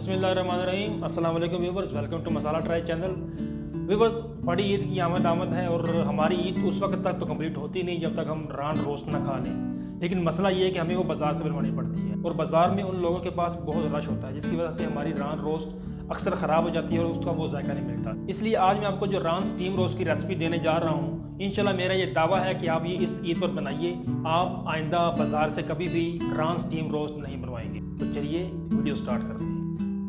बिस्मिल्लाहिर्रहमानिर्रहीम। अस्सलाम वालेकुम viewers, welcome to Masala try channel. Viewers, बड़ी ईद की आमद है और हमारी ईद उस वक्त तक तो कंप्लीट होती नहीं जब तक हम रान रोस्ट ना खा लें। लेकिन मसला ये है कि हमें वो बाज़ार से बनवानी पड़ती है और बाज़ार में उन लोगों के पास बहुत रश होता है, जिसकी वजह से हमारी रान रोस्ट अक्सर ख़राब हो जाती है और उसका वो जायका नहीं मिलता। इसलिए आज मैं आपको जो रान स्टीम रोस्ट की रेसिपी देने जा रहा हूँ, इंशाल्लाह मेरा ये दावा है कि आप ये इस ईद पर बनाइए। आप आइंदा बाज़ार से कभी भी रान स्टीम रोस्ट नहीं बनवाएंगे। तो चलिए वीडियो स्टार्ट करते हैं।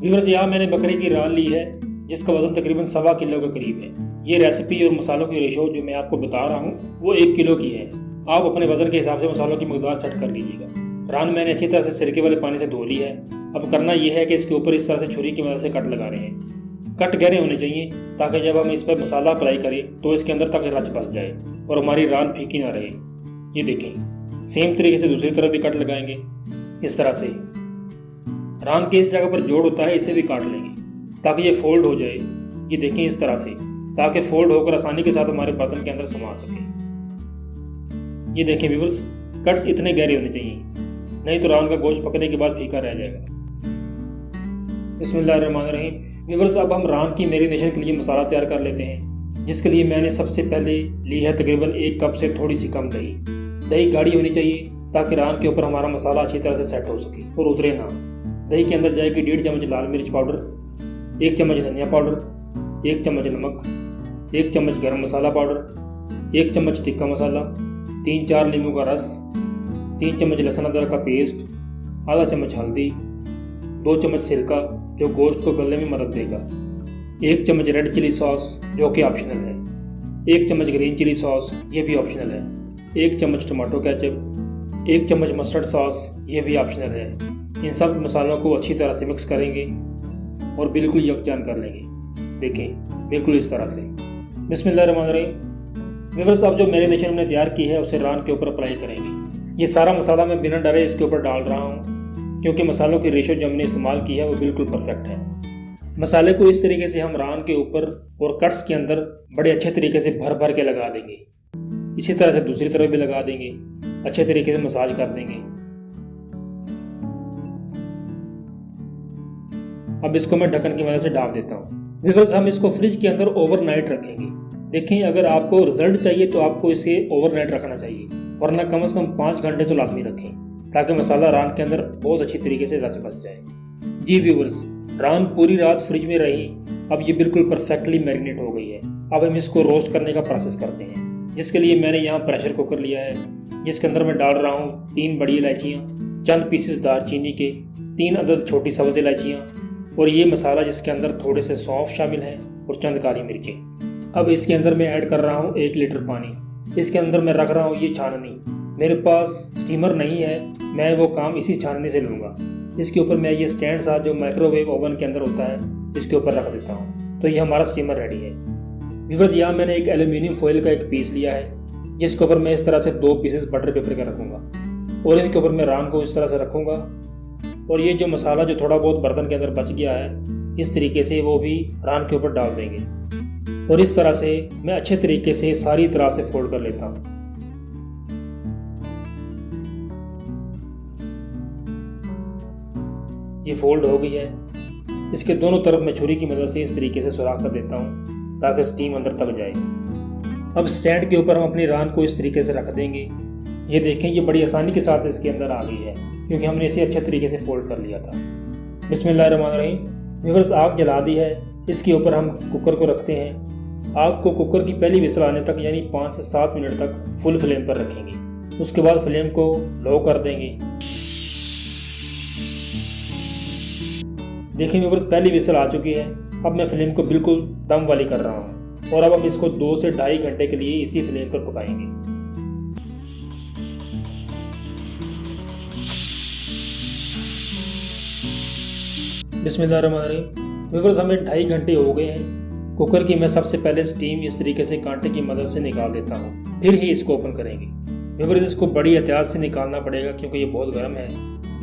व्यूअर्स, यहाँ मैंने बकरे की रान ली है जिसका वजन तकरीबन 1.25 किलो के करीब है। ये रेसिपी और मसालों की रेशो जो मैं आपको बता रहा हूँ वो 1 किलो की है। आप अपने वजन के हिसाब से मसालों की मकदार सेट कर लीजिएगा। रान मैंने अच्छी तरह से सिरके वाले पानी से धो ली है। अब करना यह है कि इसके ऊपर इस तरह से छुरी की मदद से कट लगा रहे हैं। कट गहरे होने चाहिए ताकि जब हम इस पर मसाला अप्लाई करें तो इसके अंदर तक रच बस जाए और हमारी रान फीकी ना रहे। ये देखें, सेम तरीके से दूसरी तरफ भी कट लगाएंगे। इस तरह से रान के इस जगह पर जोड़ होता है, इसे भी काट लेंगे ताकि ये फोल्ड हो जाए। ये देखें इस तरह से, ताकि फोल्ड होकर आसानी के साथ हमारे बर्तन के अंदर समा सके। ये देखें व्यूअर्स, कट्स इतने गहरे होने चाहिए, नहीं तो रान का गोश्त पकने के बाद फीका रह जाएगा। बिस्मिल्लाहिर्रहमानिर्रहीम। व्यूअर्स, अब हम रान की मैरिनेशन के लिए मसाला तैयार कर लेते हैं, जिसके लिए मैंने सबसे पहले ली है तकरीबन 1 कप से थोड़ी सी कम दही। दही गाढ़ी होनी चाहिए ताकि रान के ऊपर हमारा मसाला अच्छी तरह से सेट हो सके और उतरे ना। दही के अंदर जाएगी 1.5 चम्मच लाल मिर्च पाउडर, 1 चम्मच धनिया पाउडर, 1 चम्मच नमक, 1 चम्मच गरम मसाला पाउडर, 1 चम्मच तिक्का मसाला, 3-4 नींबू का रस, 3 चम्मच लहसुन अदरक का पेस्ट, आधा चम्मच हल्दी, 2 चम्मच सिरका जो गोश्त को गलने में मदद देगा, 1 चम्मच रेड चिली सॉस जो कि ऑप्शनल है, 1 चम्मच ग्रीन चिली सॉस ये भी ऑप्शनल है, 1 चम्मच टमाटो केचप, 1 चम्मच मस्टर्ड सॉस ये भी ऑप्शनल है। इन सब मसालों को अच्छी तरह से मिक्स करेंगे और बिल्कुल यकजान कर लेंगे। देखें, बिल्कुल इस तरह से। बिस्मिल्लाहिर्रहमानिर्रहीम। व्यूअर्स, अब जो मैरिनेशन हमने तैयार की है उसे रान के ऊपर अप्लाई करेंगे। ये सारा मसाला मैं बिना डरे इसके ऊपर डाल रहा हूँ क्योंकि मसालों की रेशो जो हमने इस्तेमाल की है वो बिल्कुल परफेक्ट है। मसाले को इस तरीके से हम रान के ऊपर और कट्स के अंदर बड़े अच्छे तरीके से भर भर के लगा देंगे। इसी तरह से दूसरी तरफ भी लगा देंगे, अच्छे तरीके से मसाज कर देंगे। अब इसको मैं ढक्कन की मदद से ढाँप देता हूँ। व्यूअर्स, हम इसको फ्रिज के अंदर ओवरनाइट रखेंगे। देखें, अगर आपको रिजल्ट चाहिए तो आपको इसे ओवरनाइट रखना चाहिए, वरना कम से कम 5 घंटे तो लाजमी रखें ताकि मसाला रान के अंदर बहुत अच्छी तरीके से रच बस जाए। जी व्यूअर्स, रान पूरी रात फ्रिज में रही, अब ये बिल्कुल परफेक्टली मैरिनेट हो गई है। अब हम इसको रोस्ट करने का प्रोसेस करते हैं, जिसके लिए मैंने यहाँ प्रेशर कुकर लिया है, जिसके अंदर मैं डाल रहा हूँ 3 बड़ी इलायचियाँ, चंद पीसेस दालचीनी के, 3 अदद छोटी सब्ज इलायचियाँ और ये मसाला जिसके अंदर थोड़े से सौंफ शामिल हैं और चंद काली मिर्चें। अब इसके अंदर मैं ऐड कर रहा हूँ 1 लीटर पानी। इसके अंदर मैं रख रहा हूँ ये छाननी। मेरे पास स्टीमर नहीं है, मैं वो काम इसी छाननी से लूँगा। इसके ऊपर मैं ये स्टैंड साथ जो माइक्रोवेव ओवन के अंदर होता है इसके ऊपर रख देता हूँ। तो ये हमारा स्टीमर रेडी है। व्यूअर्स, यहाँ मैंने एक एल्यूमिनियम फॉइल का एक पीस लिया है, जिसके ऊपर मैं इस तरह से 2 पीसेस बटर पेपर के रखूँगा और इनके ऊपर मैं रान को इस तरह से रखूँगा और ये जो मसाला जो थोड़ा बहुत बर्तन के अंदर बच गया है इस तरीके से वो भी रान के ऊपर डाल देंगे और इस तरह से मैं अच्छे तरीके से सारी तरह से फोल्ड कर लेता हूँ। ये फोल्ड हो गई है। इसके दोनों तरफ मैं छुरी की मदद से इस तरीके से सुराख कर देता हूँ ताकि स्टीम अंदर तक जाए। अब स्टैंड के ऊपर हम अपनी रान को इस तरीके से रख देंगे। ये देखें, ये बड़ी आसानी के साथ इसके अंदर आ गई है क्योंकि हमने इसे अच्छे तरीके से फोल्ड कर लिया था। बिस्मिल्लाहिर्रहमानिर्रहीम। व्यूअर्स, आग जला दी है। इसके ऊपर हम कुकर को रखते हैं। आग को कुकर की पहली विसल आने तक यानी 5 से 7 मिनट तक फुल फ्लेम पर रखेंगे। उसके बाद फ्लेम को लो कर देंगे। देखिए व्यूअर्स, पहली विसल आ चुकी है। अब मैं फ्लेम को बिल्कुल दम वाली कर रहा हूँ और अब हम इसको 2 से 2.5 घंटे के लिए इसी फ्लेम पर पकाएंगे। बिस्मिल्लाहिर्रहमानिर्रहीम। व्यूअर्स, हमें 2.5 घंटे हो गए हैं। कुकर की मैं सबसे पहले स्टीम इस तरीके से कांटे की मदद से निकाल देता हूँ, फिर ही इसको ओपन करेंगे। व्यूअर्स, इसको बड़ी एहतियात से निकालना पड़ेगा क्योंकि ये बहुत गर्म है।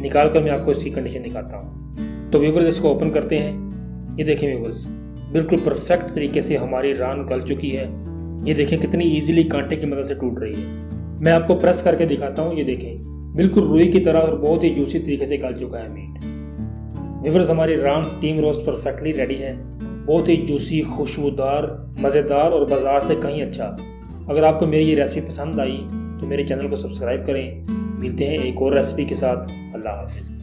निकाल कर मैं आपको इसकी कंडीशन दिखाता हूँ। तो व्यूअर्स, इसको ओपन करते हैं। ये देखें व्यूअर्स, बिल्कुल परफेक्ट तरीके से हमारी रान गल चुकी है। ये देखें कितनी ईजिली कांटे की मदद से टूट रही है। मैं आपको प्रेस करके दिखाता हूँ। ये देखें, बिल्कुल रुई की तरह और बहुत ही जूसी तरीके से गल चुका है मीट। व्यूअर्स, हमारी रान स्टीम रोस्ट परफेक्टली रेडी है। बहुत ही जूसी, खुशबूदार, मज़ेदार और बाज़ार से कहीं अच्छा। अगर आपको मेरी ये रेसिपी पसंद आई तो मेरे चैनल को सब्सक्राइब करें। मिलते हैं एक और रेसिपी के साथ। अल्लाह हाफिज़।